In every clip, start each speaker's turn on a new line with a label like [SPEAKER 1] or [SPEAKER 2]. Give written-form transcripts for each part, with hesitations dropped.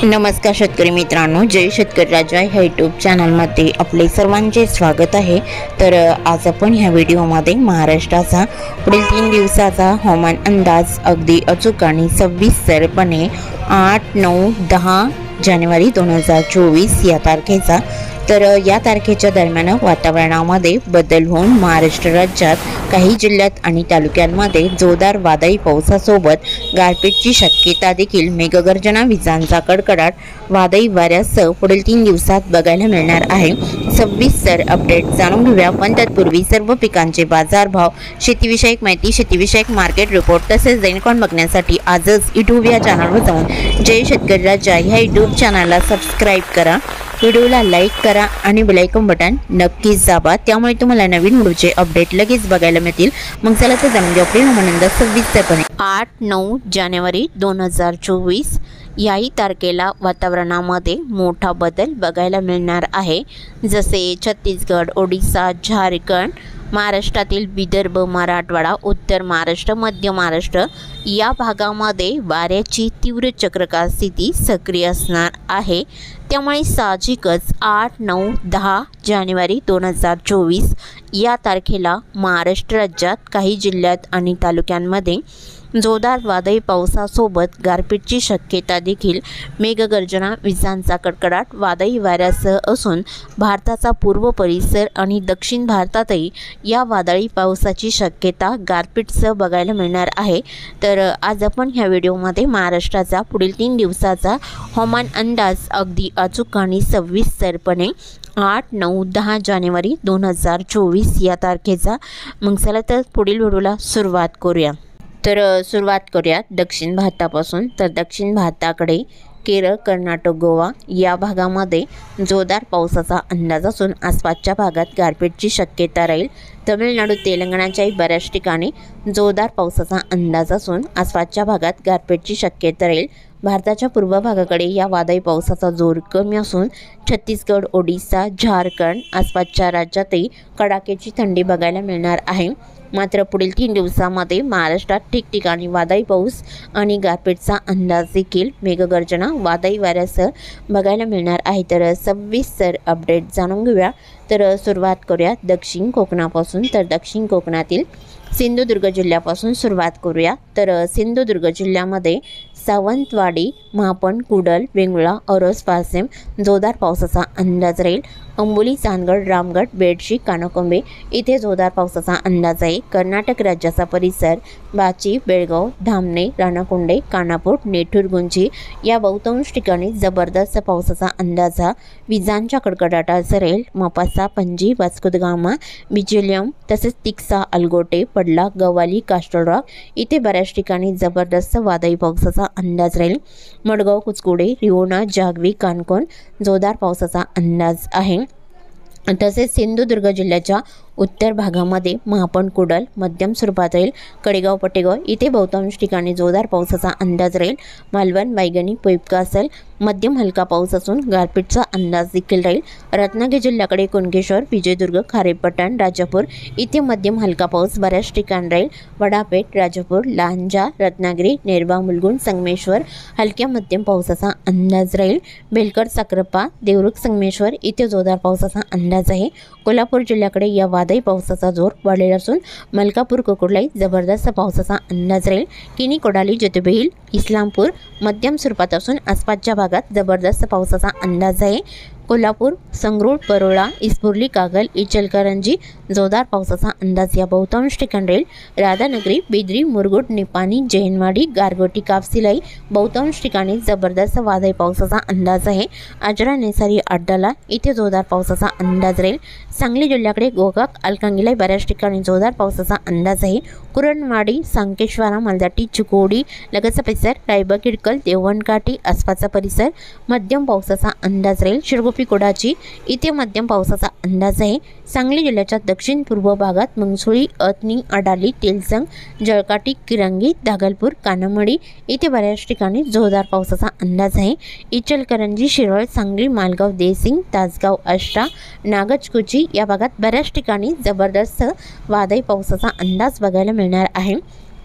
[SPEAKER 1] नमस्कार शेतकरी मित्रांनो, जय शेतकरी राजा ह्या यूट्यूब चॅनलमध्ये आपले सर्वांचे स्वागत आहे। तर आज आपण ह्या व्हिडिओमध्ये महाराष्ट्राचा पुढील 3 दिवसाचा हवामान अंदाज अगदी अचूक आणि सविस्तरपणे 8, 9, 10 जानेवारी 2024 या तारखेचा तर या तारखेच्या दरम्यान वातावरणामध्ये बदल होऊन महाराष्ट्र राज्यात काही जिल्ह्यात आणि तालुक्यांमध्ये जोरदार वादळी पावसासोबत गारपीटची शक्यता देखील, मेघगर्जना, विजांचा कडकडाट, वादळी वाऱ्यासह पुढील 3 दिवसात बघायला मिळणार आहे। सविस्तर अपडेट जाणून घेऊया, पण तत्पूर्वी सर्व पिकांचे बाजारभाव, शेतीविषयक माहिती, शेतीविषयक मार्केट रिपोर्ट तसेच दैनिकॉन बघण्यासाठी आजच यूट्यूब या चॅनलवर जाऊन जय शेतकरी राजा ह्या यूट्यूब चॅनलला सबस्क्राईब करा, व्हिडिओला लाईक करा आणि बेल आयकॉन बटन नक्कीच दाबा, त्यामुळे तुम्हाला नवीन व्हिडिओचे अपडेट लगेच बघायला मिळतील। मग चला तर जाणून घेऊ आपले हवामान सविस्तरपणे। 8, 9 जानेवारी 2024 याही तारखेला वातावरणामध्ये मोठा बदल बघायला मिळणार आहे। जसे छत्तीसगड, ओडिशा, झारखंड, महाराष्ट्रातील विदर्भ, मराठवाडा, उत्तर महाराष्ट्र, मध्य महाराष्ट्र या भागामध्ये वाऱ्याची तीव्र चक्रवात स्थिती सक्रिय असणार आहे। त्यामुळे साहजिकच 8, 9, 10 जानेवारी 2024 या तारखेला महाराष्ट्र राज्यात काही जिल्ह्यात आणि तालुक्यांमध्ये जोरदार वादळी पावसासोबत गारपीटची शक्यता देखील, मेघगर्जना, विजांचा कडकडाट, वादळी वाऱ्यासह असून भारताचा पूर्व परिसर आणि दक्षिण भारतातही या वादळी पावसाची शक्यता गारपीटसह बघायला मिळणार आहे। तर आज आपण ह्या व्हिडिओमध्ये महाराष्ट्राचा पुढील 3 दिवसाचा हवामान अंदाज अगदी अचूक आणि सविस्तरपणे 8, 9, 10 जानेवारी 2024 या तारखेचा मग चला तर पुढील व्हिडिओला सुरुवात करूया। तर सुरुवात करूया दक्षिण भारतापासून। तर दक्षिण भारताकडे केरळ, कर्नाटक, गोवा या भागामध्ये जोरदार पावसाचा अंदाज असून आसपासच्या भागात गारपीटची शक्यता राहील। तमिळनाडू, तेलंगणाच्याही बऱ्याच ठिकाणी जोरदार पावसाचा अंदाज असून आसपासच्या भागात गारपीटची शक्यता राहील। भारताच्या पूर्व भागाकडे या वादळी पावसाचा जोर कमी असून छत्तीसगड, ओडिशा, झारखंड आसपासच्या राज्यातही कडाक्याची थंडी बघायला मिळणार आहे। मात्र पुढील 3 दिवसामध्ये महाराष्ट्रात ठिकठिकाणी वादळी पाऊस आणि गारपीटचा अंदाज देखील, मेघगर्जना, वादळी वाऱ्यासह बघायला मिळणार आहे। तर सविस्तर अपडेट जाणून घेऊया। तर सुरुवात करूया दक्षिण कोकणापासून। तर दक्षिण कोकणातील सिंधुदुर्ग जिल्ह्यापासून सुरुवात करूया। तर सिंधुदुर्ग जिल्ह्यामध्ये सावंतवाडी, महापण, कुडल, वेंगुर्ला, औरस, पारसेम जोरदार पावसाचा अंदाज राहील। अंबोली, चांदगड, रामगड, बेडशी, कानकोंबे इथे जोरदार पावसाचा अंदाज आहे। कर्नाटक राज्याचा परिसर बाची, बेळगाव, धामणे, राणाकोंडे, कानापूर, नेठूर, गुंजी या बहुतांश ठिकाणी जबरदस्त पावसाचा अंदाज हा विजांच्या कडकडाटाचा राहील। मपासा, पणजी, वास्को द गामा, बिजलियम तसेच तिक्सा, अलगोटे, पडला, गवाली, कास्टल रॉक इथे बऱ्याच ठिकाणी जबरदस्त वादळी पावसाचा अंदाज राहील। मडगाव, कुचकुडे, रिओना, जागवी, कानकोन जोरदार पावसाचा अंदाज आहे। तसेच सिंधुदुर्ग जिल्ह्याच्या उत्तर भागामध्ये महापण, कुडल मध्यम स्वरूपात राहील। कडेगाव, पटेगाव इथे बहुतांश ठिकाणी जोरदार पावसाचा अंदाज राहील। मालवण, वायगणी, पैपकासल मध्यम हलका पाऊस असून गारपीटचा अंदाज देखील राहील। रत्नागिरी जिल्ह्याकडे कुणकेश्वर, विजयदुर्ग, खारेपटण, राजापूर इथे मध्यम हलका पाऊस बऱ्याच ठिकाणी राहील। वडापेठ, राजापूर, लांजा, रत्नागिरी, नेरवा, मुलगुण, संगमेश्वर हलक्या मध्यम पावसाचा अंदाज राहील। बेलकर, साक्रापा, देवरुख, संगमेश्वर इथे जोरदार पावसाचा अंदाज आहे। कोल्हापूर जिल्ह्याकडे या वादळी पावसाचा जोर वाढलेला असून मलकापूर, कोकुडलाई जबरदस्त पावसाचा अंदाज राहील। किनी, कोडाली, ज्योतिबा हिल, इस्लामपूर मध्यम स्वरूपात असून आसपासच्या भागात जबरदस्त पावसाचा अंदाज आहे। कोल्हापूर, संगरूळ, परोळा, इस्पुर्ली, कागल, इचलकरंजी जोरदार पावसाचा अंदाज या बहुतांश ठिकाणी राहील। राधानगरी, बिद्री, मुरगुड, निपाणी, जैनवाडी, गारगोटी, कापसिलाई बहुतांश ठिकाणी जबरदस्त वादळी पावसाचा अंदाज आहे। आजरा, नेसारी, अड्डाला इथे जोरदार पावसाचा अंदाज राहील। सांगली जिल्ह्याकडे गोकाक, अलकांगिलाई बऱ्याच ठिकाणी जोरदार पावसाचा अंदाज आहे। कुरणवाडी, सांकेश्वरा, मलदाटी, चिकोडी लगतचा परिसर, रायबा, किडकल, देवणकाठी आसपासचा परिसर मध्यम पावसाचा अंदाज राहील। शिरगोपी, कोडाची इथे मध्यम पावसाचा अंदाज आहे। सांगली जिल्ह्याच्या दक्षिण पूर्व भागात मंगसुळी, अतनी, अडाली, तेलसंग, जळकाटी, किरंगी, दागलपूर, कानमडी इथे बऱ्याच ठिकाणी जोरदार पावसाचा अंदाज आहे। इचलकरंजी, शिरोळ, सांगली, मालगाव, देसिंग, तासगाव, आष्टा, नागजकुची या भागात बऱ्याच ठिकाणी जबरदस्त वादळी पावसाचा अंदाज बघायला मिळणार आहे।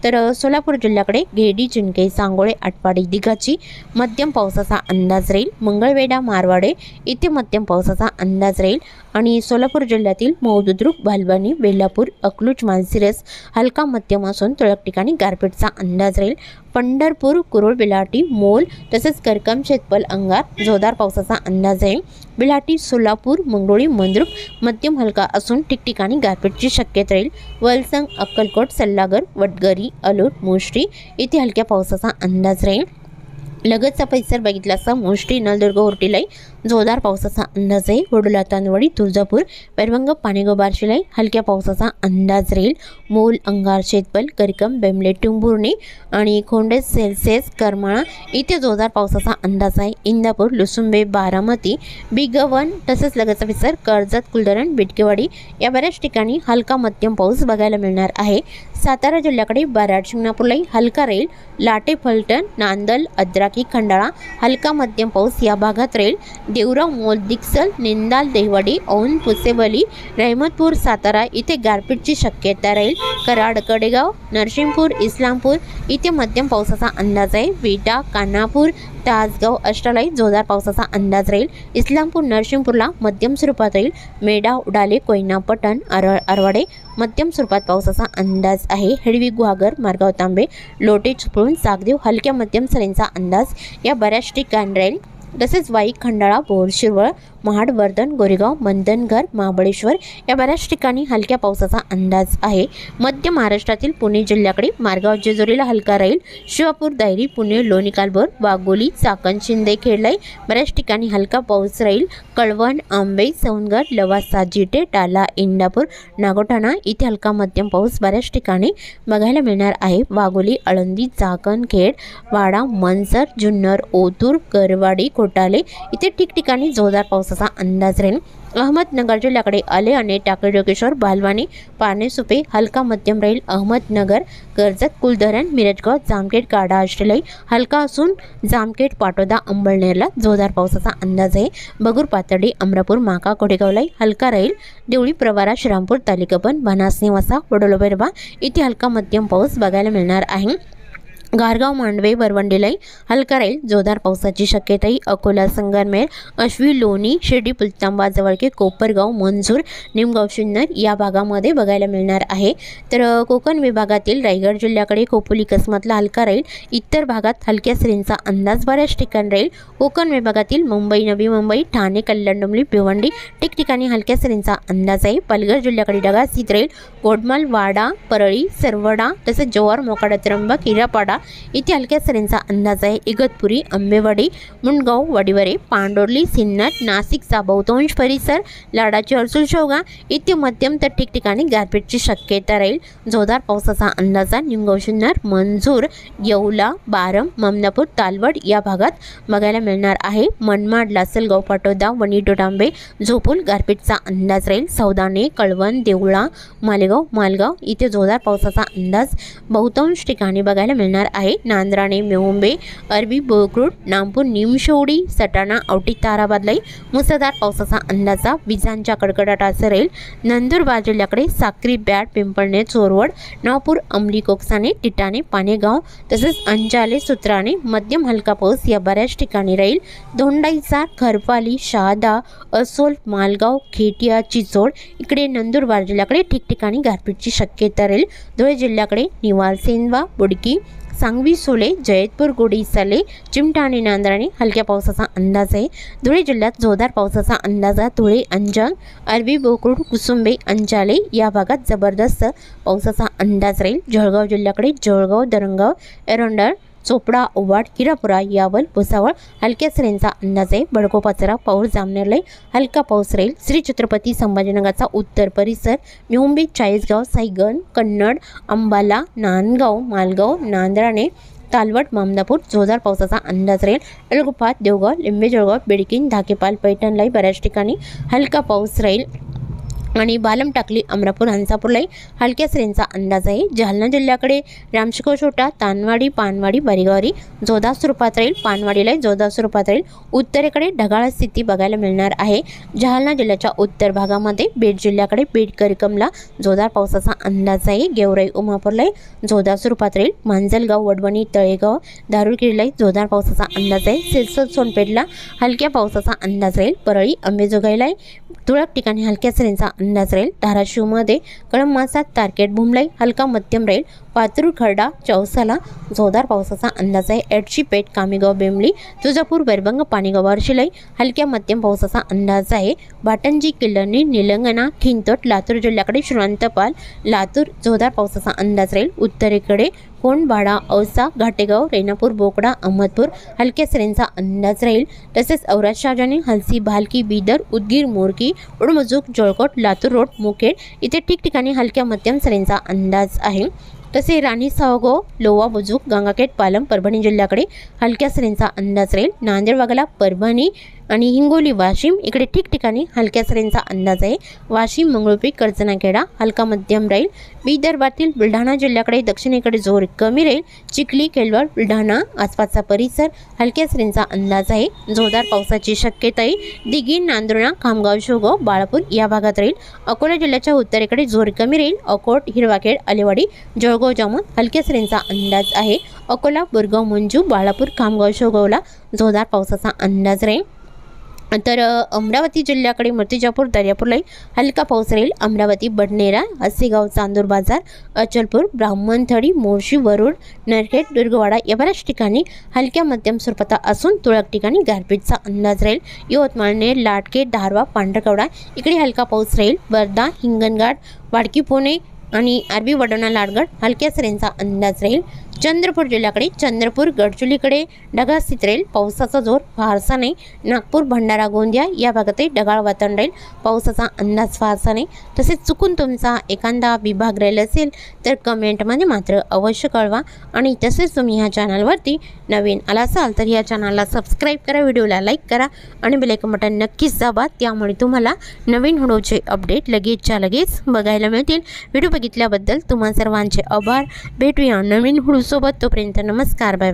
[SPEAKER 1] तर सोलापूर जिल्ह्याकडे गेडी, चिंके, सांगोळे, आटपाडी, दिघाची मध्यम पावसाचा अंदाज राहील। मंगळवेढा, मारवाडे इथे मध्यम पावसाचा अंदाज राहील आणि सोलापूर जिल्ह्यातील मौदुद्रुक, भालबानी, बेलापूर, अकलूज, माळशिरस हलका मध्यम असून तुरळक ठिकाणी गारपीटचा अंदाज राहील। पंढरपूर, कुरुळ, बिलाटी, मोल तसेच करकम, शेतपल, अंगार जोरदार पावसाचा अंदाज आहे। बिलाटी, सोलापूर, मंगरुळी, मंद्रुप मध्यम हलका असून ठिकठिकाणी गारपीटची शक्यता राहील। वलसंग, अक्कलकोट, सल्लागर, वडगरी, अलूर, मोष्टी इथे हलक्या पावसाचा अंदाज राहील। लगतचा परिसर बघितला असता मोष्टी, नलदुर्ग, होर्टीलाई जोरदार पावसाचा अंदाज आहे। वडोला, तांदवडी, तुळजापूर, पैरवंग, पाणेगाव, बार्शीलाई हलक्या पावसाचा अंदाज राहील। मोल, अंगार, शेतपल, करकम, बेंबले, टिंभुर्णी आणि खोंडेस, सेल्सियस, करमाळा इथे जोरदार पावसाचा अंदाज आहे। इंदापूर, लुसुंबे, बारामती, बिगवन तसेच लगतचा परिसर कर्जत, कुलधरण, बिटकेवाडी या बऱ्याच ठिकाणी हलका मध्यम पाऊस बघायला मिळणार आहे। सातारा जिल्ह्याकडे बाराड, शिंगणापूरलाई हलका राहील। लाटे, फलटण, नांदल, अद्राकी, खंडाळा हलका मध्यम पाऊस या भागात राहील। देवराव, मोल, दिक्सल, निंदाल, देहवाडी, औंध, पुसेबली, रहमतपूर, सातारा इथे गारपीटची शक्यता राहील। कराड, कडेगाव, नरसिंहपूर, इस्लामपूर इथे मध्यम पावसाचा अंदाज आहे। विटा, कान्हापूर, तासगाव, अष्टालाई जोरदार पावसाचा अंदाज राहील। इस्लामपूर, नरसिंहपूरला मध्यम स्वरूपात राहील। मेढा, उडाले, कोयना, पटण, आरवाडे मध्यम स्वरूपात पावसाचा अंदाज आहे। हेडवी, गुहागर, मारगाव, तांबे, लोटे, चिपळूण, सागदेव हलक्या मध्यम सरींचा अंदाज या बऱ्याच ठिकाणी राहील। तसेच वाई, खंडाळा, बोर, शिरवळ, महाड, वर्धन, गोरेगाव, मंदनघर, महाबळेश्वर या बऱ्याच ठिकाणी हलक्या पावसाचा अंदाज आहे। मध्य महाराष्ट्रातील पुणे जिल्ह्याकडे मारगाव, जेजुरीला हलका राहील। शिवापूर, दायरी, पुणे, लोणी, कालभोर, वाघोली, चाकण, शिंदे, खेडलाई बऱ्याच ठिकाणी हलका पाऊस राहील। कळवण, आंबे, सौंदगड, लवासा, जिटे, टाला, इंदापूर, नागोठाणा इथे हलका मध्यम पाऊस बऱ्याच ठिकाणी बघायला मिळणार आहे। वाघोली, आळंदी, चाकण, खेड, वाडा, मनसर, जुन्नर, ओतूर, करवाडी, कोटाले इथे ठिकठिकाणी जोरदार पावसाचा अंदाज राहील। अहमदनगर जिल्ह्याकडे आले आणि टाकळी, डोकेश्वर, भालवानी, पारणे, सुपे हलका मध्यम राहील। अहमदनगर, कर्जत, कुलधरण, मिरजगाव, जामखेड, गाडा, आष्टेलाई हलका असून जामखेड, पाटोदा, अंबळनेरला जोरदार पावसाचा अंदाज आहे। बगूर, पाथर्डी, अमरापूर, माका, कोडेगावलाई हलका राहील। देवळी, प्रवारा, श्रीरामपूर, तालिकबन, बनास, नेवासा, वडोला, बैरबा इथे हलका मध्यम पाऊस बघायला मिळणार आहे। गारगाव, मांडवे, वरवंडीलाई हलका राहील। जोरदार पावसाची शक्यताही अकोला, संगमनेर, आश्वी, लोणी, शिर्डी, पुलतांबा, जवळके, कोपरगाव, मंजूर, निमगाव, जुन्नर या भागामध्ये बघायला मिळणार आहे। तर कोकण विभागातील रायगड जिल्ह्याकडे खोपोली, कसमातला हलका राहील। इतर भागात हलक्या सरींचा अंदाज बऱ्याच ठिकाणी राहील। कोकण विभागातील मुंबई, नवी मुंबई, ठाणे, कल्याण, डोंबिवली, भिवंडी ठिकठिकाणी हलक्या सरींचा अंदाज आहे। पालघर जिल्ह्याकडे ढगाळ राहील। गोडमाल, वाडा, परळी, सरवडा तसेच जव्हार, मोखाडा, त्र्यंबक, हिरापाडा इथे हलक्या सरींचा अंदाज आहे। इगतपुरी, आंबेवाडी, मुंडगाव, वाडीवरे, पांडोर्ली, सिन्नर, नाशिकचा बहुतांश परिसर, लाडाची, हर्सुल, शेवगा इथे मध्यम तर ठिकठिकाणी गारपीटची शक्यता राहील। जोरदार पावसाचा अंदाज निमगाव, जुन्नर, मंजूर, येवला, बारम, ममनापूर, तालवड या भागात बघायला मिळणार आहे। मनमाड, लासलगाव, पाटोदा, वणी, डोडांबे, झोपूल गारपीटचा अंदाज राहील। सौदाणे, कळवण, देवळा, मालेगाव, मालगाव इथे जोरदार पावसाचा अंदाज बहुतांश ठिकाणी बघायला मिळणार आहे। नांद्राणे, मेहुंबे, अरबी, बोकरूड, नामपूर, निमशोडी, सटाणा, औटी, ताराबादलाई मुसळधार पावसाचा अंदाजा विजांच्या कडकडाटासह राहील। नंदुरबार जिल्ह्याकडे साक्री, बॅट, पिंपळणे, चोरवड, नवापूर, अंमली, कोकसाने, टिटाणे, पाणेगाव तसेच अंजाले, सुत्राणे मध्यम हलका पाऊस या बऱ्याच ठिकाणी राहील। धोंडाईचा, खरपाली, शहादा, असोल, मालगाव, खेटिया, चिचोड इकडे नंदुरबार जिल्ह्याकडे ठिकठिकाणी गारपीटची शक्यता राहील। धुळे जिल्ह्याकडे निवाल, सेंदवा, बुडकी, सांगवी, सोले, जयतपूर, गोडी, साले, चिमटा आणि नांद्राणे हलक्या पावसाचा अंदाज आहे। धुळे जिल्ह्यात जोरदार पावसाचा अंदाज आहे। धुळे, अंजंग, अरबी, बोकरूड, कुसुंबे, अंजाले या भागात जबरदस्त पावसाचा अंदाज राहील। जळगाव जिल्ह्याकडे जळगाव, दरंगाव, एरंडर, चोपडा, ओवाड, हिरापुरा, यावल, भुसावळ हलक्या सरींचा अंदाज आहे। बडको, पाचरा, पाऊर, जामनेरलाई हलका पाऊस राहील। श्री छत्रपती संभाजीनगरचा उत्तर परिसर, मुंबई, चाळीसगाव, सायगण, कन्नड, अंबाला, नांदगाव, मालगाव, नांद्राणे, तालवड, ममदापूर जोरदार पावसाचा अंदाज राहील। एलगुपात, देवगाव, लिंबे, जळगाव, बेडकीन, धाकेपाल, पैठणलाई बऱ्याच ठिकाणी हलका पाऊस राहील। आणि बालम टाकली अमरापूर हंसापूरलाही हलक्या सरींचा अंदाज आहे। जालना जिल्ह्याकडे रामशिको छोटा तानवाडी पानवाडी बरीगावरी जोरदार स्वरूपात राहील, पानवाडीलाही जोरदार स्वरूपात राहील। उत्तरेकडे ढगाळ स्थिती बघायला मिळणार आहे। जालना जिल्ह्याच्या उत्तर भागामध्ये बीड जिल्ह्याकडे बीड करिकमला जोरदार पावसाचा अंदाज आहे। गेवराई उमापूरलाही जोरदार स्वरूपात राहील। मांजलगाव वडवणी तळेगाव दारुरखेडलाही जोरदार पावसाचा अंदाज आहे। सिरसोड सोनपेठला हलक्या पावसाचा अंदाज राहील। परळी अंबेजोगाईलाही तुरळक ठिकाणी हलक्या सरींचा अंदाज राहील। धाराशिवमध्ये कळंब मासात तारकेट भूमलाई हलका मध्यम राहील। पातूर खर्डा चौसाला जोरदार पावसाचा अंदाज आहे। एडशी पेठ कामेगाव बेंबली तुळजापूर बैरबंग पाणीगाव वार्शीलाही हलक्या मध्यम पावसाचा अंदाज आहे। बाटंजी किल्लणी निलंगणा खिंतोट लातूर जिल्ह्याकडे श्रीमंतपाल लातूर जोरदार पावसाचा अंदाज राहील। उत्तरेकडे कोंडबाडा औसा घाटेगाव रेणापूर बोकडा अहमदपूर हलक्या सरींचा अंदाज राहील। तसेच औराद शाहजानी हलसी भालकी बीदर उदगीर मोरकी उडमजुक जळकोट लातूर रोड मुखेड इथे ठिकठिकाणी हलक्या मध्यम सरींचा अंदाज आहे। तसे राणी सावगाव लोवा बुजुक गंगाखेड पालम परभणी जिल्ह्याकडे हलक्या सरींचा अंदाज राहील। नांदेड वाघाला परभणी आणि हिंगोली वाशिम इकडे ठिकठिकाणी हलक्या सरींचा अंदाज आहे। वाशिम मंगळुपी कर्जनाखेडा हलका मध्यम राहील। विदर्भातील बुलढाणा जिल्ह्याकडे दक्षिणेकडे जोर कमी राहील। चिखली केलवड बुलढाणा आसपासचा परिसर हलक्या सरींचा अंदाज आहे। जोरदार पावसाची शक्यता आहे। दिघी नांदुर्णा खामगाव शेवगाव बाळापूर या भागात राहील। अकोला जिल्ह्याच्या उत्तरेकडे जोर कमी राहील। अकोट हिरवाखेड आलेवाडी जळगाव जामोद हलक्या सरींचा अंदाज आहे। अकोला बुरगाव मंजू बाळापूर खामगाव शेवगावला जोरदार पावसाचा अंदाज राहील। तर अमरावती जिल्ह्याकडे मूर्तिजापूर दर्यापूरलाही हलका पाऊस राहील। अमरावती बडनेरा हसेगाव चांदूर बाजार अचलपूर ब्राह्मणथडी मोर्शी वरुड नरखेड दुर्गवाडा या बऱ्याच ठिकाणी हलक्या मध्यम स्वरूपात असून तुरळक ठिकाणी गारपीटचा अंदाज राहील। यवतमाळ नेर लाटके धारवा पांढरकवडा इकडे हलका पाऊस राहील। वर्धा हिंगणघाट वाडकी पुणे आणि आरबी वडोणा लाडगड हलक्या सरींचा अंदाज राहील। चंद्रपूर जिल्ह्याकडे चंद्रपूर गडचुलीकडे ढगाळ स्थिती राहील। पावसाचा जोर फारसा नाही। नागपूर भंडारा गोंदिया या भागातही ढगाळ वातावरण राहील। पावसाचा अंदाज फारसा नाही। तसेच चुकून तुमचा एखादा विभाग राहील असेल तर कमेंटमध्ये मात्र अवश्य कळवा। आणि तसेच तुम्ही ह्या चॅनलवरती नवीन आला असाल तर या चॅनलला सबस्क्राईब करा, व्हिडिओला लाईक करा आणि बेल आयकॉन बटन नक्कीच दाबा, त्यामुळे तुम्हाला नवीन व्हिडिओचे अपडेट लगेचच्या लगेच बघायला मिळतील। व्हिडिओ बघितल्याबद्दल तुम्हा सर्वांचे आभार। भेटूया नवीन व्हिडिओ सोबत, तोपर्यंत नमस्कार, बाय बाय।